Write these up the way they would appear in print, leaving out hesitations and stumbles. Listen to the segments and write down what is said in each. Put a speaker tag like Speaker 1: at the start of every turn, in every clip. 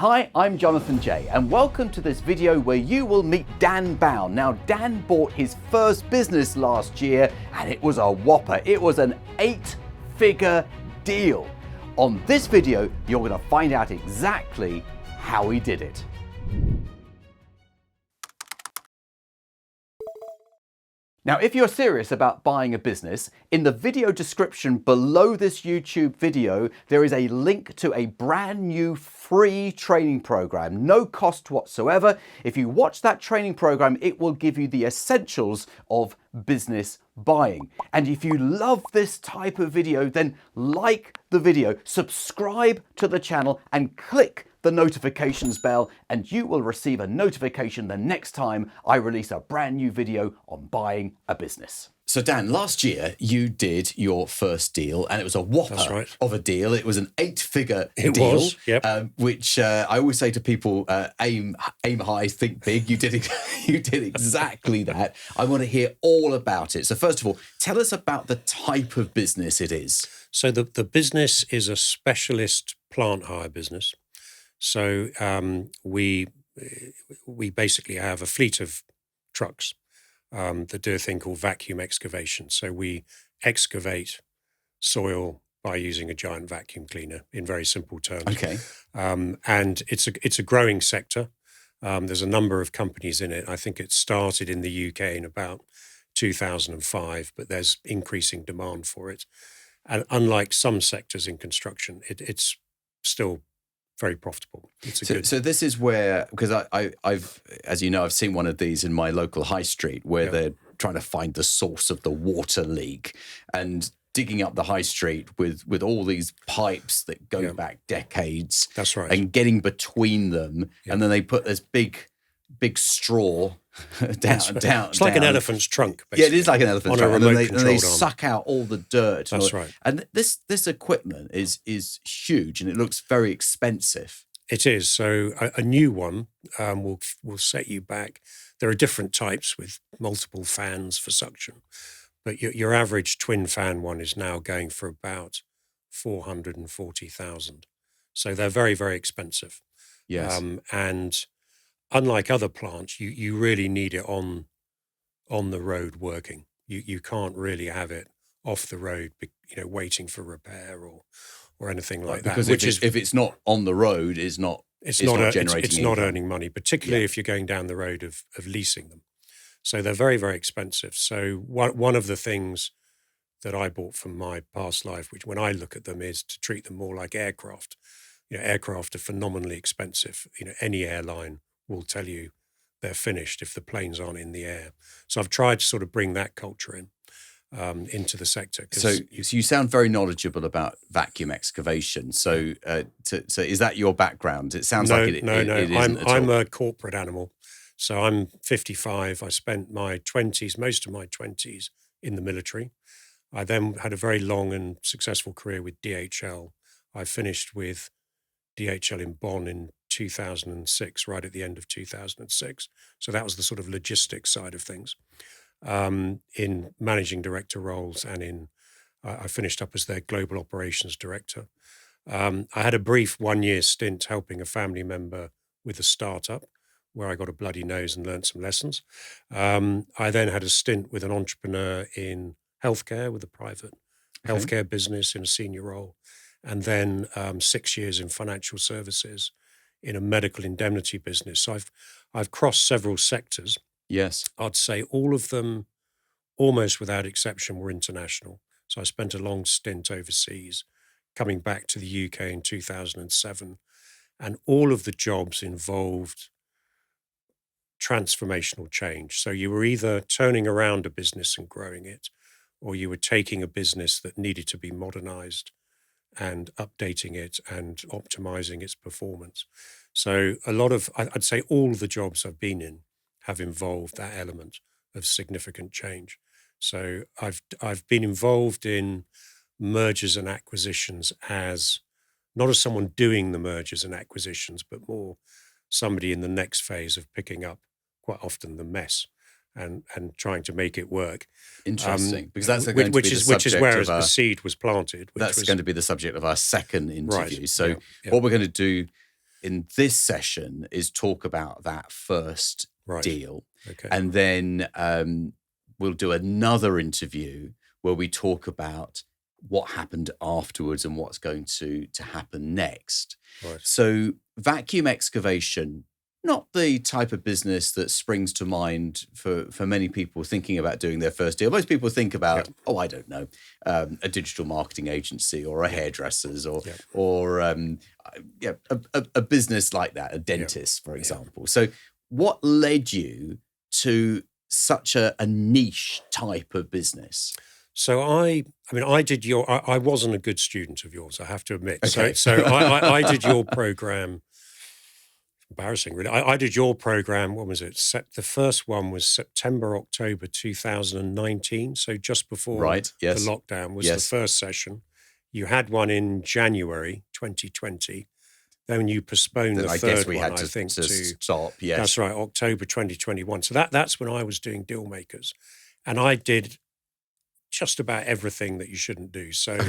Speaker 1: Hi, I'm Jonathan Jay, and welcome to this video where you will meet Dan Bown. Now, Dan bought his first business last year, and it was a whopper. It was an 8-figure deal. On this video, you're going to find out exactly how he did it. Now, if you're serious about buying a business, in the video description below this YouTube video, there is a link to a brand new free training program, no cost whatsoever. If you watch that training program, it will give you the essentials of business buying. And if you love this type of video, then like the video, subscribe to the channel and click the notifications bell, and you will receive a notification the next time I release a brand new video on buying a business. So Dan, last year you did your first deal, and it was a whopper of a deal. It was an 8-figure deal, which I always say to people, aim high, think big. You did exactly that. I want to hear all about it. So first of all, tell us about the type of business it is.
Speaker 2: So the business is a specialist plant hire business. So we basically have a fleet of trucks that do a thing called vacuum excavation. So we excavate soil by using a giant vacuum cleaner, in very simple terms.
Speaker 1: Okay.
Speaker 2: And it's a growing sector. There's a number of companies in it. I think it started in the UK in about 2005, but there's increasing demand for it. And unlike some sectors in construction, it's still very profitable.
Speaker 1: So this is where, because I've, as you know, I've seen one of these in my local high street where they're trying to find the source of the water leak and digging up the high street with all these pipes that go back decades.
Speaker 2: That's right.
Speaker 1: And getting between them, and then they put this big straw down.
Speaker 2: It's like an elephant's trunk, basically.
Speaker 1: Yeah, it is like an elephant's trunk.
Speaker 2: On a remote
Speaker 1: and they suck out all the dirt.
Speaker 2: That's right.
Speaker 1: And this equipment is huge, and it looks very expensive.
Speaker 2: It is. So a new one will set you back. There are different types with multiple fans for suction, but your average twin fan one is now going for about 440,000. So they're very, very expensive.
Speaker 1: Yes.
Speaker 2: And unlike other plants, you really need it on the road working. You can't really have it off the road, waiting for repair or anything like that.
Speaker 1: Because if it's not on the road, it's not generating.
Speaker 2: It's not earning money, particularly if you're going down the road of leasing them. So they're very, very expensive. So one of the things that I bought from my past life, which when I look at them, is to treat them more like aircraft. Aircraft are phenomenally expensive. Any airline will tell you they're finished if the planes aren't in the air. So I've tried to sort of bring that culture into the sector.
Speaker 1: So you sound very knowledgeable about vacuum excavation. So is that your background? It sounds like it.
Speaker 2: No.
Speaker 1: I'm
Speaker 2: a corporate animal. So I'm 55. I spent most of my 20s in the military. I then had a very long and successful career with DHL. I finished with DHL in Bonn in 2006, right at the end of 2006. So that was the sort of logistics side of things. In managing director roles, and I finished up as their global operations director. I had a brief 1-year stint helping a family member with a startup where I got a bloody nose and learned some lessons. I then had a stint with an entrepreneur in healthcare, with a private healthcare business in a senior role. And then 6 years in financial services in a medical indemnity business. So I've crossed several sectors.
Speaker 1: Yes.
Speaker 2: I'd say all of them, almost without exception, were international. So I spent a long stint overseas, coming back to the UK in 2007. And all of the jobs involved transformational change. So you were either turning around a business and growing it, or you were taking a business that needed to be modernized and updating it and optimizing its performance. So I'd say all the jobs I've been in have involved that element of significant change. So I've been involved in mergers and acquisitions as not as someone doing the mergers and acquisitions, but more somebody in the next phase of picking up quite often the mess and trying to make it work.
Speaker 1: Interesting, because that's going to be the subject
Speaker 2: which is where the seed was planted.
Speaker 1: That's going to be the subject of our second interview.
Speaker 2: Right.
Speaker 1: So what we're going to do in this session is talk about that first
Speaker 2: Right.
Speaker 1: deal.
Speaker 2: Okay.
Speaker 1: And then we'll do another interview where we talk about what happened afterwards and what's going to happen next.
Speaker 2: Right.
Speaker 1: So vacuum excavation, not the type of business that springs to mind for many people thinking about doing their first deal. Most people think about, I don't know, a digital marketing agency or a hairdresser's or a business like that, a dentist, for example. So what led you to such a niche type of business?
Speaker 2: So I wasn't a good student of yours, I have to admit.
Speaker 1: Okay.
Speaker 2: So I did your program. Embarrassing, really. I did your program. What was it? The first one was September, October 2019. So just before the lockdown was the first session. You had one in January 2020. Then you postponed the third one, I think, to
Speaker 1: stop. Yes,
Speaker 2: that's right, October 2021. So that's when I was doing Deal Makers, and I did just about everything that you shouldn't do. So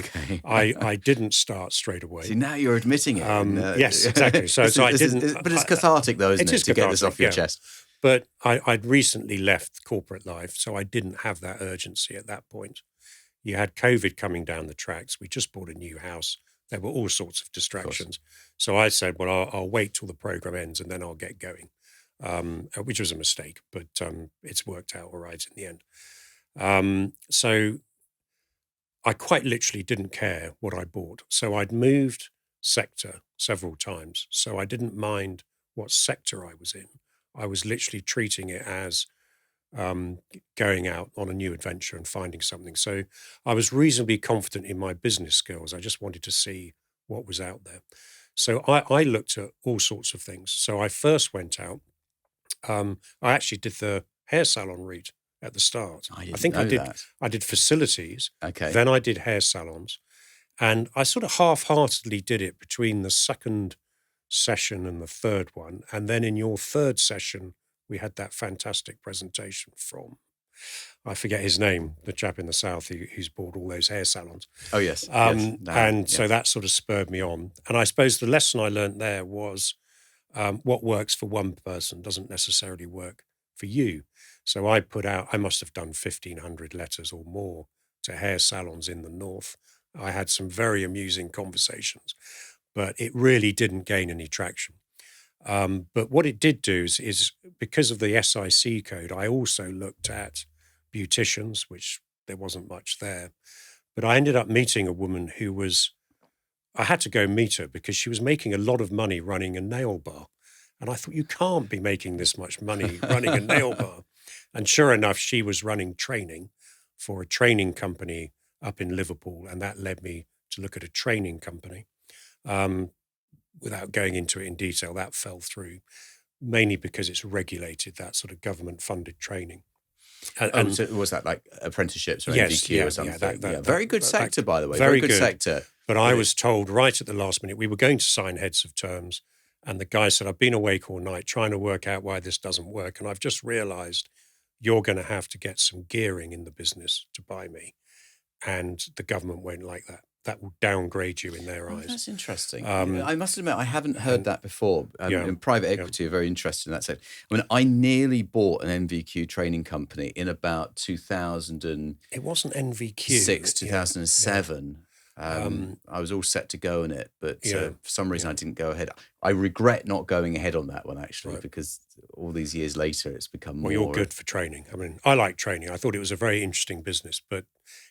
Speaker 2: I didn't start straight away.
Speaker 1: See, now you're admitting it.
Speaker 2: Yes, exactly. So I didn't.
Speaker 1: But it's cathartic, though, isn't it, to get this off your chest?
Speaker 2: But I'd recently left corporate life, so I didn't have that urgency at that point. You had COVID coming down the tracks. We just bought a new house. There were all sorts of distractions. So I said, well, I'll wait till the program ends and then I'll get going, which was a mistake, but it's worked out all right in the end. So I quite literally didn't care what I bought. So I'd moved sector several times. So I didn't mind what sector I was in. I was literally treating it as going out on a new adventure and finding something. So I was reasonably confident in my business skills. I just wanted to see what was out there. So I looked at all sorts of things. So I first went out. I actually did the hair salon route at the start. I did facilities.
Speaker 1: Okay.
Speaker 2: Then I did hair salons. And I sort of half-heartedly did it between the second session and the third one. And then in your third session, we had that fantastic presentation from, I forget his name, the chap in the South who's bought all those hair salons.
Speaker 1: Oh, yes.
Speaker 2: So that sort of spurred me on. And I suppose the lesson I learned there was what works for one person doesn't necessarily work for you. So I must have done 1,500 letters or more to hair salons in the North. I had some very amusing conversations, but it really didn't gain any traction. But what it did do is because of the SIC code, I also looked at beauticians, which there wasn't much there. But I ended up meeting a woman I had to go meet her because she was making a lot of money running a nail bar. And I thought, you can't be making this much money running a nail bar. And sure enough, she was running training for a training company up in Liverpool. And that led me to look at a training company. Without going into it in detail, that fell through, mainly because it's regulated, that sort of government-funded training.
Speaker 1: So was that like apprenticeships or NVQ or something? Very good sector, by the way.
Speaker 2: Very
Speaker 1: good sector.
Speaker 2: But I was told right at the last minute, we were going to sign heads of terms, and the guy said, I've been awake all night trying to work out why this doesn't work, and I've just realised you're going to have to get some gearing in the business to buy me, and the government won't like that. That will downgrade you in their eyes.
Speaker 1: That's interesting. I must admit, I haven't heard that before. And private equity are very interested in that sector. I mean, I nearly bought an NVQ training company in about 2000.
Speaker 2: It wasn't NVQ.
Speaker 1: 2007. I was all set to go on it, but for some reason I didn't go ahead. I regret not going ahead on that one, actually, because all these years later it's become more...
Speaker 2: Well, you're good for training. I mean, I like training. I thought it was a very interesting business, but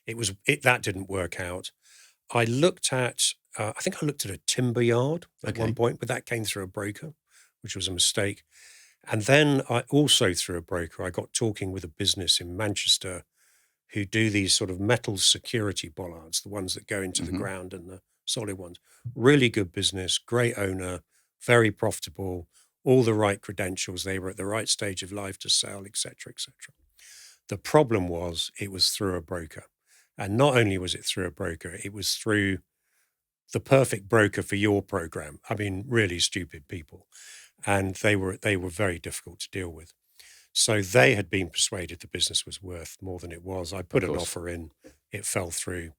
Speaker 2: that didn't work out. I looked at, I think I looked at a timber yard at one point, but that came through a broker, which was a mistake. And then I also, through a broker, I got talking with a business in Manchester who do these sort of metal security bollards, the ones that go into the ground and the solid ones. Really good business, great owner, very profitable, all the right credentials. They were at the right stage of life to sell, et cetera, et cetera. The problem was it was through a broker. And not only was it through a broker, it was through the perfect broker for your program. I mean, really stupid people. And they were very difficult to deal with. So they had been persuaded the business was worth more than it was. I put an offer in, it fell through.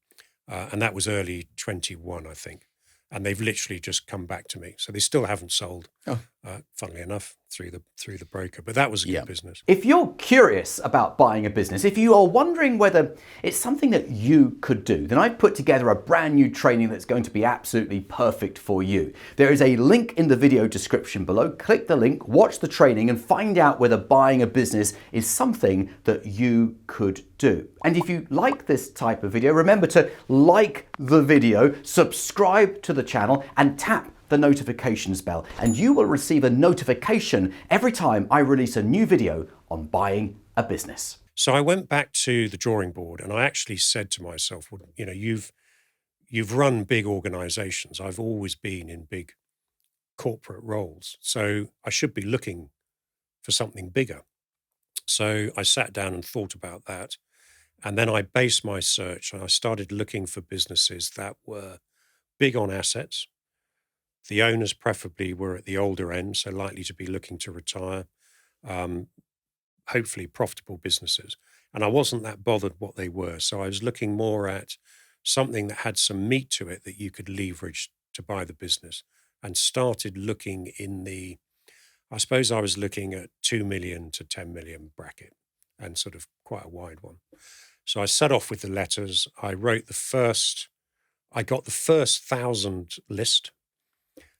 Speaker 2: And that was early 21, I think. and they've literally just come back to me. So they still haven't sold,
Speaker 1: Oh.
Speaker 2: funnily enough, through the broker. But that was a
Speaker 1: Yeah.
Speaker 2: good business.
Speaker 1: If you're curious about buying a business, if you are wondering whether it's something that you could do, then I've put together a brand new training that's going to be absolutely perfect for you. There is a link in the video description below. Click the link, watch the training, and find out whether buying a business is something that you could do. And if you like this type of video, remember to like the video, subscribe to the channel, and tap the notifications bell, and you will receive a notification every time I release a new video on buying a business.
Speaker 2: So I went back to the drawing board, and I actually said to myself, well, you know, you've run big organizations. I've always been in big corporate roles, so I should be looking for something bigger. So I sat down and thought about that, and then I based my search, and I started looking for businesses that were big on assets. The owners preferably were at the older end, so likely to be looking to retire, hopefully profitable businesses. And I wasn't that bothered what they were. So I was looking more at something that had some meat to it that you could leverage to buy the business, and started looking I suppose I was looking at 2 million to 10 million bracket, and sort of quite a wide one. So I set off with the letters. I got the first 1,000 list.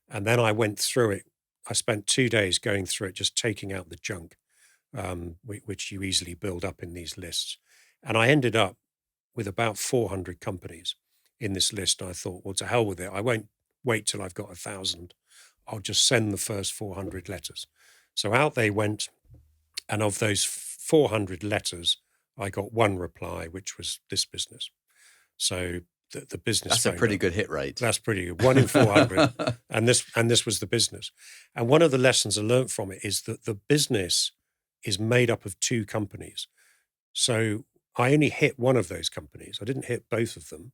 Speaker 2: And then I went through it. I spent 2 days going through it, just taking out the junk, which you easily build up in these lists. And I ended up with about 400 companies in this list. And I thought, well, to hell with it. I won't wait till I've got 1,000. I'll just send the first 400 letters. So out they went. And of those 400 letters, I got one reply, which was this business. So the business.
Speaker 1: That's a pretty good hit rate.
Speaker 2: That's pretty good. 1 in 400, and this was the business. And one of the lessons I learned from it is that the business is made up of 2 companies. So I only hit one of those companies. I didn't hit both of them.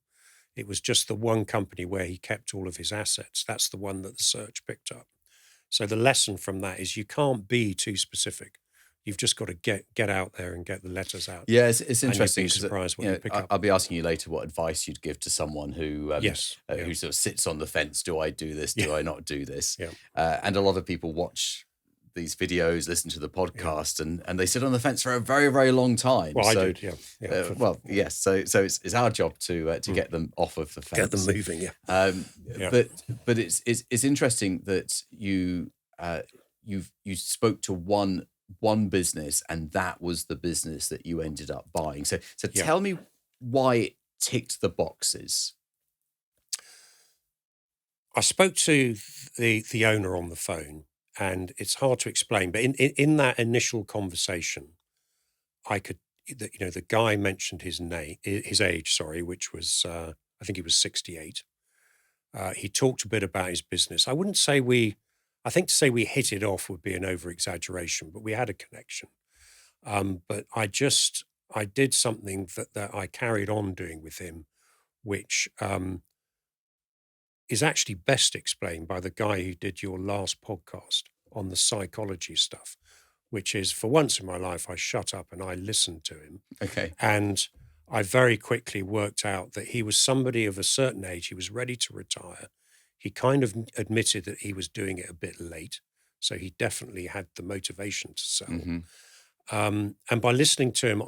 Speaker 2: It was just the one company where he kept all of his assets. That's the one that the search picked up. So the lesson from that is you can't be too specific. You've just got to get out there and get the letters out.
Speaker 1: Yeah, it's interesting.
Speaker 2: And you'd be surprised what you pick up.
Speaker 1: I'll be asking you later what advice you'd give to someone who who sort of sits on the fence. Do I do this? Do I not do this?
Speaker 2: Yeah.
Speaker 1: And a lot of people watch these videos, listen to the podcast, and they sit on the fence for a very, very long time.
Speaker 2: Well, I did, yeah.
Speaker 1: Well, yes. So it's our job to get them off of the fence,
Speaker 2: get them moving. Yeah.
Speaker 1: But it's interesting that you spoke to one business, and that was the business that you ended up buying. So tell me why it ticked the boxes.
Speaker 2: I spoke to the owner on the phone, and it's hard to explain, but in that initial conversation, the guy mentioned his age, which was I think he was 68. He talked a bit about his business. I think to say we hit it off would be an over-exaggeration, but we had a connection. But I did something that I carried on doing with him, which is actually best explained by the guy who did your last podcast on the psychology stuff, which is, for once in my life, I shut up and I listened to him.
Speaker 1: Okay.
Speaker 2: And I very quickly worked out that he was somebody of a certain age. He was ready to retire. He kind of admitted that he was doing it a bit late. So he definitely had the motivation to sell.
Speaker 1: Mm-hmm.
Speaker 2: And by listening to him,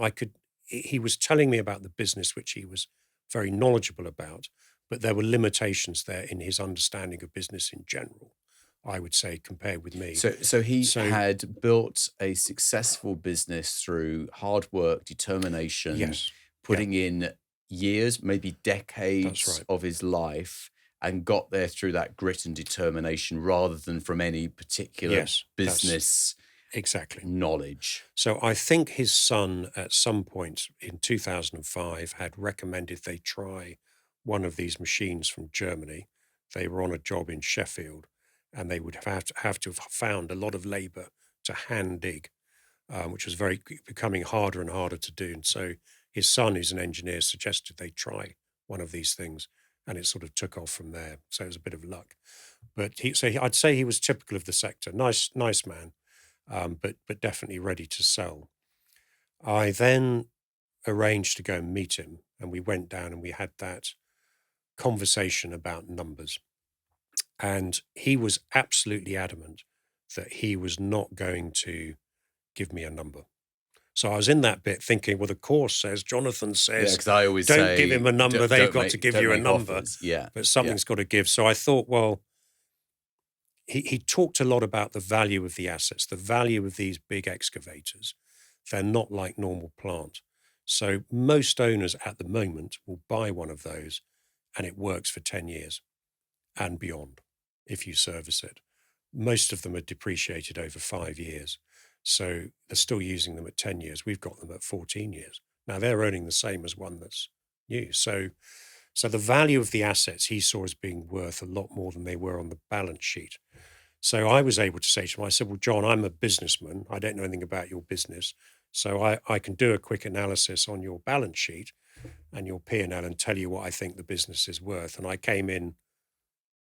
Speaker 2: he was telling me about the business, which he was very knowledgeable about, but there were limitations there in his understanding of business in general, I would say, compared with me.
Speaker 1: So he had built a successful business through hard work, determination, putting in years, maybe decades of his life, and got there through that grit and determination rather than from any particular business knowledge.
Speaker 2: So I think his son at some point in 2005 had recommended they try one of these machines from Germany. They were on a job in Sheffield, and they would have to have found a lot of labor to hand dig, which was becoming harder and harder to do. And so his son, who's an engineer, suggested they try one of these things, and it sort of took off from there. So it was a bit of luck. But I'd say he was typical of the sector. Nice man, but definitely ready to sell. I then arranged to go and meet him, and we went down and we had that conversation about numbers. And he was absolutely adamant that he was not going to give me a number. So I was in that bit thinking, well, the course says, Jonathan
Speaker 1: Yeah,
Speaker 2: says,
Speaker 1: because I always
Speaker 2: don't
Speaker 1: say,
Speaker 2: give him a number, they've got to give
Speaker 1: don't
Speaker 2: you a
Speaker 1: make
Speaker 2: number,
Speaker 1: offers. Yeah,
Speaker 2: but something's got to give. So I thought, well, he talked a lot about the value of the assets, the value of these big excavators. They're not like normal plant. So most owners at the moment will buy one of those and it works for 10 years and beyond if you service it. Most of them are depreciated over 5 years. So they're still using them at 10 years. We've got them at 14 years. Now they're earning the same as one that's new. So the value of the assets he saw as being worth a lot more than they were on the balance sheet. So I was able to say to him, I said, well, John, I'm a businessman. I don't know anything about your business. So I can do a quick analysis on your balance sheet and your P&L and tell you what I think the business is worth. And I came in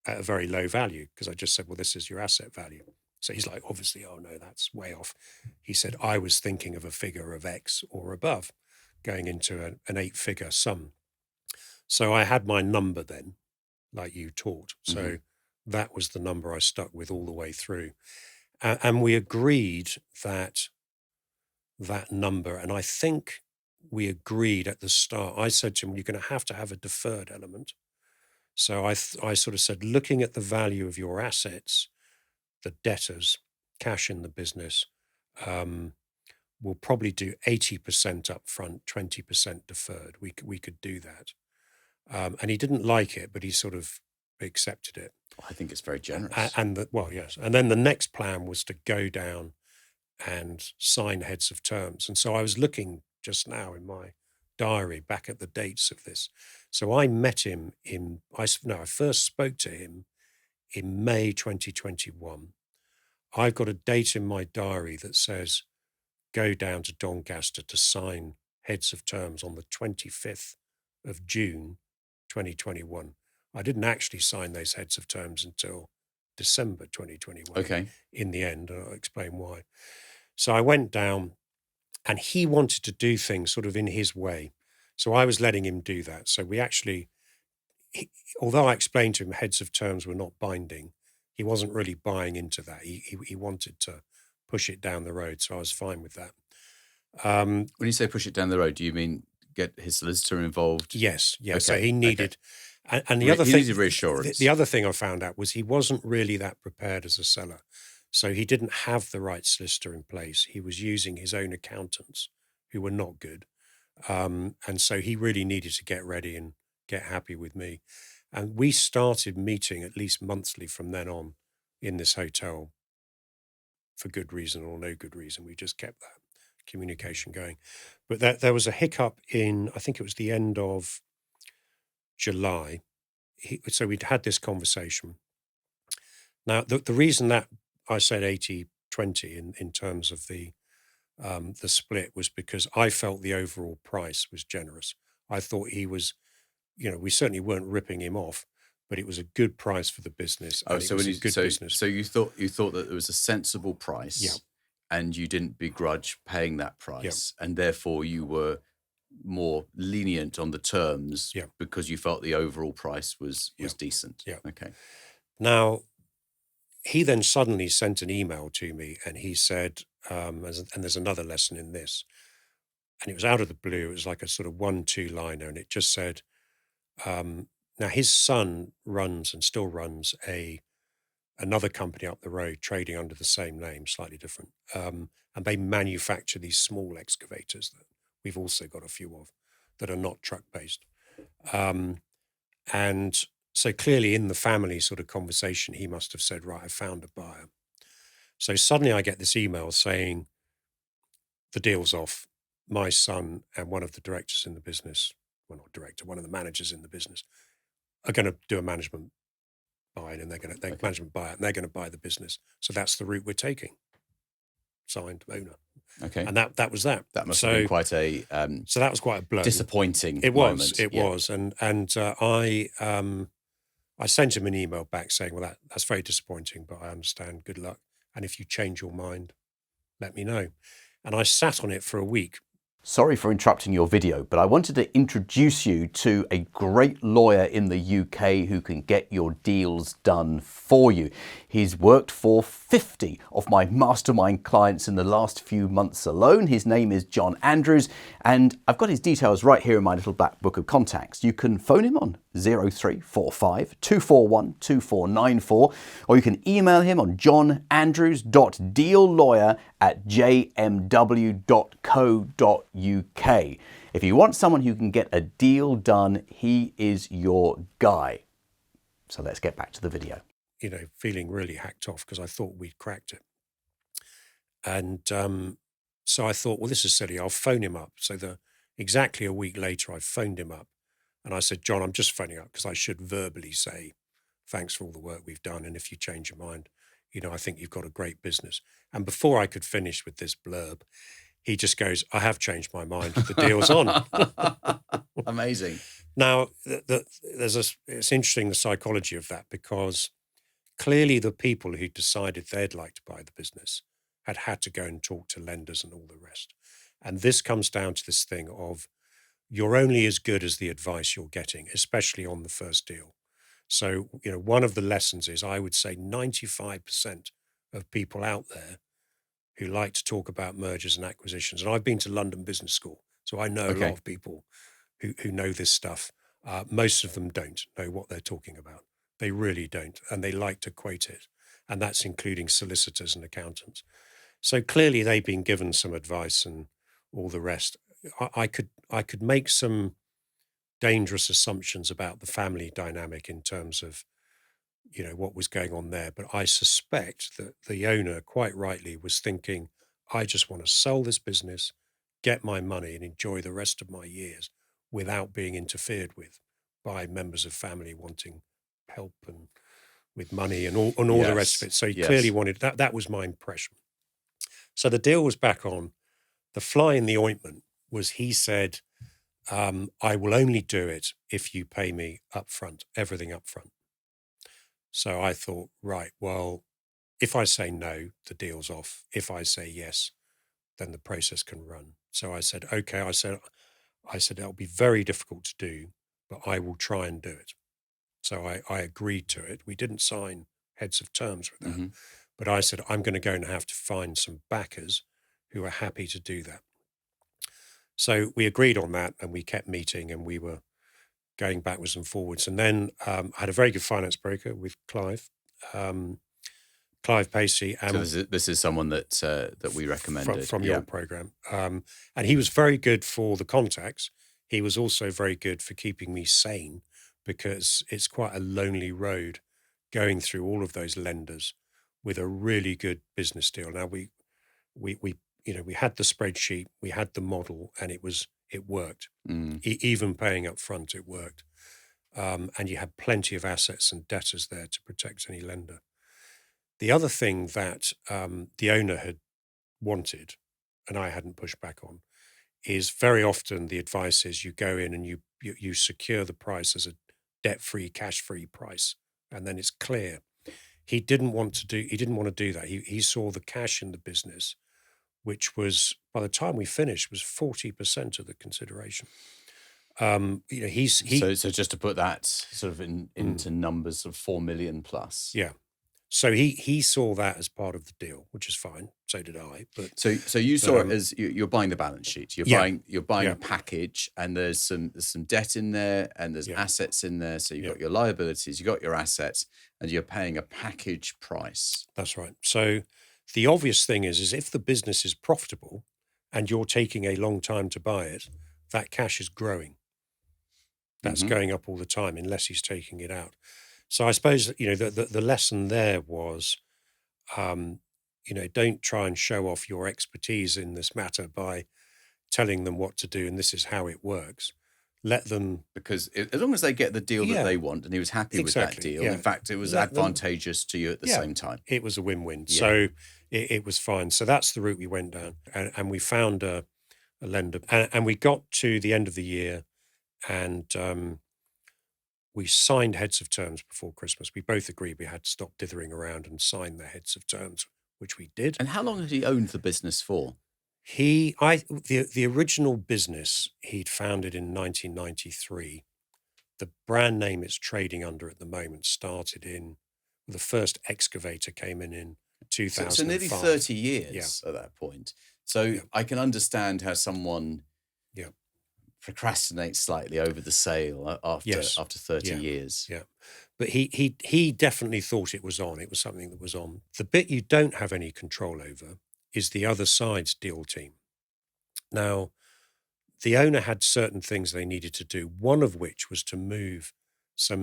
Speaker 2: at a very low value because I just said, well, this is your asset value. So he's like, obviously, oh no, that's way off. He said, I was thinking of a figure of X or above going into an 8-figure sum. So I had my number then, like you taught. So that was the number I stuck with all the way through. And we agreed that number. And I think we agreed at the start, I said to him, you're going to have a deferred element. So I sort of said, looking at the value of your assets, the debtors, cash in the business, we'll probably do 80% up front, 20% deferred. We could do that. And he didn't like it, but he sort of accepted it.
Speaker 1: I think it's very generous.
Speaker 2: Yes. And then the next plan was to go down and sign heads of terms. And so I was looking just now in my diary back at the dates of this. So I met him I first spoke to him in May 2021. I've got a date in my diary that says go down to Doncaster to sign heads of terms on the 25th of June 2021. I didn't actually sign those heads of terms until December 2021.
Speaker 1: Okay.
Speaker 2: In the end, and I'll explain why. So I went down and he wanted to do things sort of in his way. So I was letting him do that. So we actually, although I explained to him heads of terms were not binding, he wasn't really buying into that. He wanted to push it down the road. So I was fine with that.
Speaker 1: When you say push it down the road, do you mean get his solicitor involved?
Speaker 2: Yes.
Speaker 1: Okay,
Speaker 2: So he needed, and the other
Speaker 1: he
Speaker 2: thing,
Speaker 1: needed reassurance.
Speaker 2: The other thing I found out was he wasn't really that prepared as a seller. So he didn't have the right solicitor in place. He was using his own accountants who were not good. And so he really needed to get ready and get happy with me. And we started meeting at least monthly from then on in this hotel for good reason or no good reason. We just kept that communication going. But there was a hiccup in, I think it was the end of July. So we'd had this conversation. Now, the reason that I said 80-20 in terms of the split was because I felt the overall price was generous. I thought he was, we certainly weren't ripping him off, but it was a good price for the business.
Speaker 1: Oh,
Speaker 2: so it was a good business.
Speaker 1: So you thought that it was a sensible price,
Speaker 2: Yeah.
Speaker 1: and you didn't begrudge paying that price, and therefore you were more lenient on the terms because you felt the overall price was decent.
Speaker 2: Yeah.
Speaker 1: Okay.
Speaker 2: Now, he then suddenly sent an email to me and he said, and there's another lesson in this, and it was out of the blue. It was like a sort of 1-2 liner, and it just said, now his son runs and still runs another company up the road trading under the same name, slightly different. And they manufacture these small excavators that we've also got a few of that are not truck-based. And so clearly in the family sort of conversation, he must have said, right, I found a buyer. So suddenly I get this email saying the deal's off. My son and one of the directors in the business, well, not director, one of the managers in the business are going to do a management buy-in and management buyout and they're going to buy the business. So that's the route we're taking. Signed owner.
Speaker 1: Okay.
Speaker 2: And that was that.
Speaker 1: That must have been quite a
Speaker 2: so that was quite a blow.
Speaker 1: Disappointing
Speaker 2: moment. It
Speaker 1: Yeah.
Speaker 2: was. And I sent him an email back saying, well, that's very disappointing, but I understand. Good luck. And if you change your mind, let me know. And I sat on it for a week.
Speaker 1: Sorry for interrupting your video, but I wanted to introduce you to a great lawyer in the UK who can get your deals done for you. He's worked for 50 of my mastermind clients in the last few months alone. His name is John Andrews, and I've got his details right here in my little black book of contacts. You can phone him on 0345 241 2494, or you can email him on johnandrews.deallawyer@jmw.co.uk. If you want someone who can get a deal done, he is your guy. So let's get back to the video.
Speaker 2: Feeling really hacked off because I thought we'd cracked it. And so I thought, well, this is silly. I'll phone him up. So exactly a week later, I phoned him up and I said, John, I'm just phoning up because I should verbally say, thanks for all the work we've done. And if you change your mind, I think you've got a great business. And before I could finish with this blurb, he just goes, I have changed my mind. The deal's on.
Speaker 1: Amazing.
Speaker 2: Now, it's interesting, the psychology of that, because clearly the people who decided they'd like to buy the business had to go and talk to lenders and all the rest. And this comes down to this thing of you're only as good as the advice you're getting, especially on the first deal. So, one of the lessons is I would say 95% of people out there who like to talk about mergers and acquisitions, and I've been to London Business School, so I know a lot of people who know this stuff. Most of them don't know what they're talking about. They really don't, and they like to quote it, and that's including solicitors and accountants. So clearly they've been given some advice and all the rest. I could make some dangerous assumptions about the family dynamic in terms of, what was going on there. But I suspect that the owner, quite rightly, was thinking, I just want to sell this business, get my money and enjoy the rest of my years without being interfered with by members of family wanting help and with money and all the rest of it. So he clearly wanted that. That was my impression. So the deal was back on. The fly in the ointment was he said, I will only do it if you pay me up front, everything up front. So I thought, right, well, if I say no, the deal's off. If I say yes, then the process can run. So I said, okay, I said, it'll be very difficult to do, but I will try and do it. So I agreed to it. We didn't sign heads of terms with that, but I said, I'm going to go and have to find some backers who are happy to do that. So we agreed on that and we kept meeting and we were going backwards and forwards. And then I had a very good finance broker with Clive Pacey.
Speaker 1: So this is someone that we recommended.
Speaker 2: From your program. And he was very good for the contacts. He was also very good for keeping me sane because it's quite a lonely road going through all of those lenders with a really good business deal. Now we had the spreadsheet, we had the model, and it worked. Even paying up front, it worked. And you had plenty of assets and debtors there to protect any lender. The other thing that the owner had wanted, and I hadn't pushed back on, is very often the advice is you go in and you secure the price as a debt-free, cash-free price, and then it's clear. He didn't want to do that. He saw the cash in the business, which was, by the time we finished, was 40% of the consideration.
Speaker 1: So just to put that sort of into numbers of 4 million plus.
Speaker 2: Yeah. So he saw that as part of the deal, which is fine. So did I. But
Speaker 1: so you saw it as you're buying the balance sheet. You're buying a package, and there's some debt in there, and there's assets in there. So you've got your liabilities, you've got your assets, and you're paying a package price.
Speaker 2: That's right. So the obvious thing is if the business is profitable and you're taking a long time to buy it, that cash is growing. That's going up all the time unless he's taking it out. So I suppose, the lesson there was, don't try and show off your expertise in this matter by telling them what to do and this is how it works. Let them...
Speaker 1: Because as long as they get the deal that they want, and he was happy with that deal, in fact, it was advantageous to you at the same time.
Speaker 2: It was a win-win. Yeah. So it was fine. So that's the route we went down. And we found a lender. And we got to the end of the year and... we signed heads of terms before Christmas. We both agreed we had to stop dithering around and sign the heads of terms, which we did.
Speaker 1: And how long had he owned the business for?
Speaker 2: The original business he'd founded in 1993, the brand name it's trading under at the moment started in, the first excavator came in
Speaker 1: So nearly
Speaker 2: 2005.
Speaker 1: 30
Speaker 2: Yeah,
Speaker 1: years at that point. So
Speaker 2: yeah,
Speaker 1: I can understand how someone
Speaker 2: yeah.
Speaker 1: procrastinates slightly over the sale
Speaker 2: Yes.
Speaker 1: after 30
Speaker 2: Yeah,
Speaker 1: years.
Speaker 2: yeah. But he definitely thought it was on. It was something that was on. The bit you don't have any control over is the other side's deal team. Now, the owner had certain things they needed to do, one of which was to move some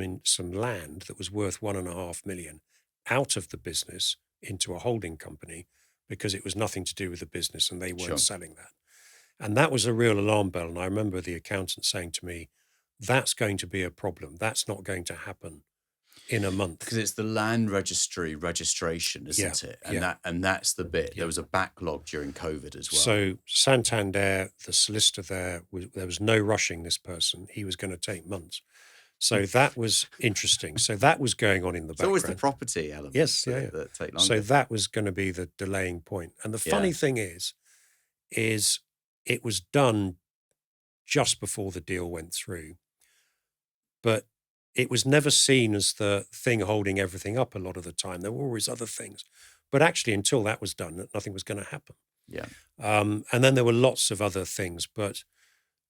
Speaker 2: land that was worth 1.5 million out of the business into a holding company because it was nothing to do with the business and they weren't
Speaker 1: Sure.
Speaker 2: selling that. And that was a real alarm bell. And I remember the accountant saying to me, that's going to be a problem. That's not going to happen in a month.
Speaker 1: Because it's the land registry registration,
Speaker 2: Yeah,
Speaker 1: isn't it?
Speaker 2: yeah,
Speaker 1: And that's the bit.
Speaker 2: yeah.
Speaker 1: There was a backlog during COVID as well.
Speaker 2: So Santander, the solicitor there was no rushing this person. He was going to take months. So that was interesting. So that was going on in the
Speaker 1: It's
Speaker 2: background.
Speaker 1: always the property elements
Speaker 2: Yes,
Speaker 1: that take longer.
Speaker 2: So that was going to be the delaying point. And the funny thing is it was done just before the deal went through. But it was never seen as the thing holding everything up a lot of the time. There were always other things. But actually, until that was done, nothing was going to happen.
Speaker 1: Yeah.
Speaker 2: And then there were lots of other things. But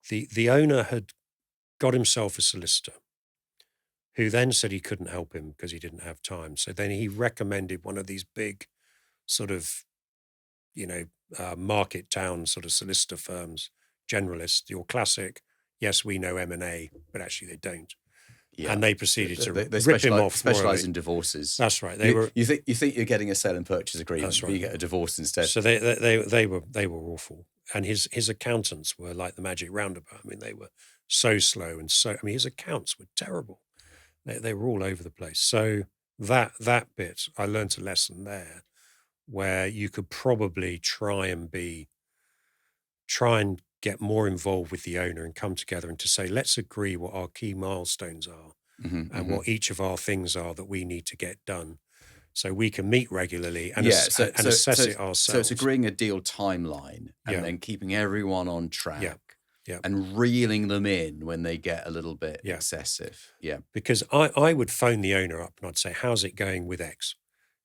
Speaker 2: the owner had got himself a solicitor who then said he couldn't help him because he didn't have time. So then he recommended one of these big sort of, market town sort of solicitor firms, generalists, your classic, yes, we know M&A, but actually they don't.
Speaker 1: Yeah.
Speaker 2: And they proceeded to
Speaker 1: They
Speaker 2: rip him off.
Speaker 1: specialize in divorces.
Speaker 2: That's right.
Speaker 1: You think you're getting a sale and purchase agreement,
Speaker 2: That's
Speaker 1: but
Speaker 2: right.
Speaker 1: you get a divorce instead.
Speaker 2: So they were awful. And his accountants were like the magic roundabout. I mean, they were so slow and his accounts were terrible. They were all over the place. So that bit, I learned a lesson there where you could probably try and get more involved with the owner and come together and to say, let's agree what our key milestones are and what each of our things are that we need to get done. So we can meet regularly and assess it ourselves.
Speaker 1: So it's agreeing a deal timeline and then keeping everyone on track and reeling them in when they get a little bit excessive. Yeah.
Speaker 2: Because I would phone the owner up and I'd say, how's it going with X?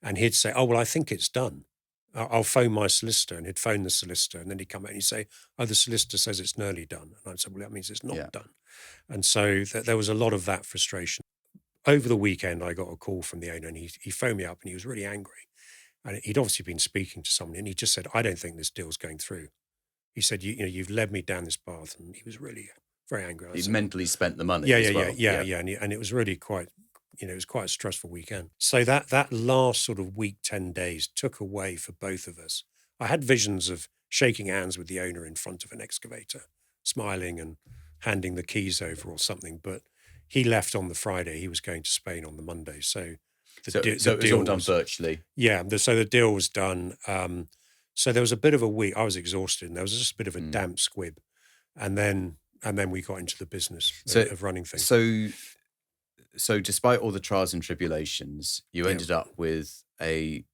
Speaker 2: And he'd say, oh, well, I think it's done. I'll phone my solicitor, and he'd phone the solicitor, and then he'd come out and he'd say, oh, the solicitor says it's nearly done. And I'd say, well, that means it's not done. And so there was a lot of that frustration. Over the weekend, I got a call from the owner, and he phoned me up, and he was really angry. And he'd obviously been speaking to someone, and he just said, I don't think this deal's going through. He said, you've led me down this path, and he was really very angry.
Speaker 1: He mentally spent the money
Speaker 2: Yeah, and it was really quite, it was quite a stressful weekend. So that last sort of week, 10 days took away for both of us. I had visions of shaking hands with the owner in front of an excavator, smiling and handing the keys over or something, but he left on the Friday. He was going to Spain on the Monday. So
Speaker 1: it was all done virtually.
Speaker 2: Yeah. So the deal was done. So there was a bit of a week. I was exhausted, and there was just a bit of a damp squib. And then we got into the business of running things.
Speaker 1: So despite all the trials and tribulations, you ended up with a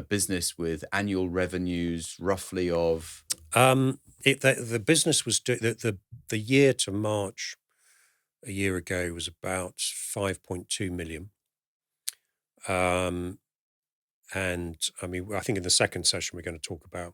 Speaker 1: business with annual revenues roughly of...
Speaker 2: the business was the year to March a year ago was about 5.2 million. And I mean, I think in the second session we're going to talk about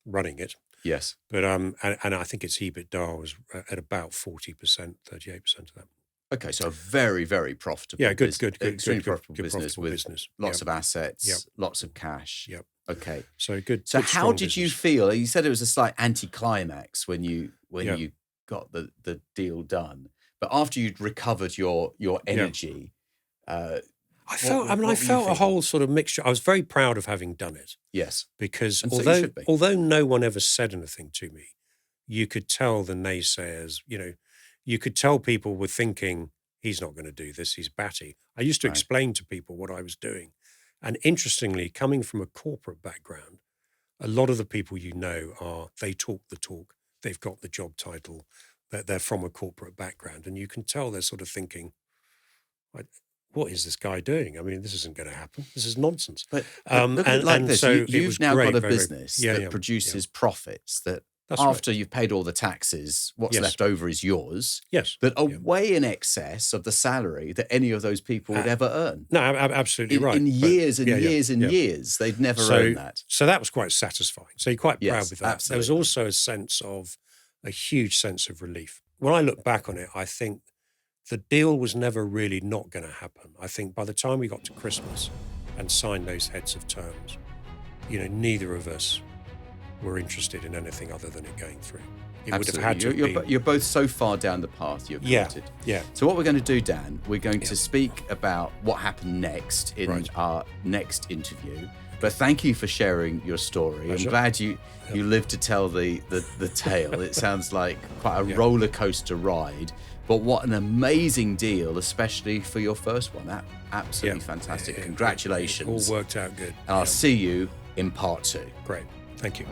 Speaker 2: running it.
Speaker 1: Yes.
Speaker 2: But and I think its EBITDA was at about 40%, 38% of that.
Speaker 1: Okay, so a very, very profitable, extremely profitable business with lots of assets, lots of cash.
Speaker 2: Yep.
Speaker 1: Okay.
Speaker 2: So good.
Speaker 1: So
Speaker 2: good,
Speaker 1: how did
Speaker 2: business.
Speaker 1: you feel? You said it was a slight anticlimax when you got the deal done, but after you'd recovered your energy,
Speaker 2: I felt a whole sort of mixture. I was very proud of having done it.
Speaker 1: Yes.
Speaker 2: Because
Speaker 1: So
Speaker 2: although no one ever said anything to me, you could tell the naysayers, you could tell people were thinking, he's not going to do this, he's batty. I used to explain to people what I was doing. And interestingly, coming from a corporate background, a lot of the people they talk the talk, they've got the job title, they're from a corporate background. And you can tell they're sort of thinking, what is this guy doing? I mean, this isn't going to happen. This is nonsense.
Speaker 1: But look at it like this.
Speaker 2: So it
Speaker 1: You've
Speaker 2: was
Speaker 1: now
Speaker 2: great,
Speaker 1: got a
Speaker 2: very,
Speaker 1: business
Speaker 2: yeah,
Speaker 1: that
Speaker 2: yeah,
Speaker 1: produces profits that
Speaker 2: That's right.
Speaker 1: after you've paid all the taxes, what's
Speaker 2: Yes.
Speaker 1: left over is yours.
Speaker 2: Yes.
Speaker 1: But are
Speaker 2: Yeah.
Speaker 1: way in excess of the salary that any of those people would ever earn.
Speaker 2: No, absolutely right.
Speaker 1: In
Speaker 2: But-
Speaker 1: years and
Speaker 2: yeah, yeah,
Speaker 1: years and
Speaker 2: yeah.
Speaker 1: years, they'd never earn that.
Speaker 2: So that was quite satisfying. So you're quite proud
Speaker 1: Yes,
Speaker 2: with that. There was
Speaker 1: absolutely.
Speaker 2: also a huge sense of relief. When I look back on it, I think the deal was never really not going to happen. I think by the time we got to Christmas and signed those heads of terms, neither of us were interested in anything other than it going through. It would have had to have been.
Speaker 1: You're both so far down the path you're
Speaker 2: Yeah,
Speaker 1: committed.
Speaker 2: yeah.
Speaker 1: So what we're going to do, Dan, we're going to speak about what happened next in
Speaker 2: Right.
Speaker 1: our next interview. But thank you for sharing your story.
Speaker 2: Pleasure.
Speaker 1: I'm glad you lived to tell the tale. It sounds like quite a roller coaster ride. But what an amazing deal, especially for your first one. That absolutely fantastic. Congratulations.
Speaker 2: It all worked out good.
Speaker 1: And I'll see you in part 2.
Speaker 2: Great. Thank you.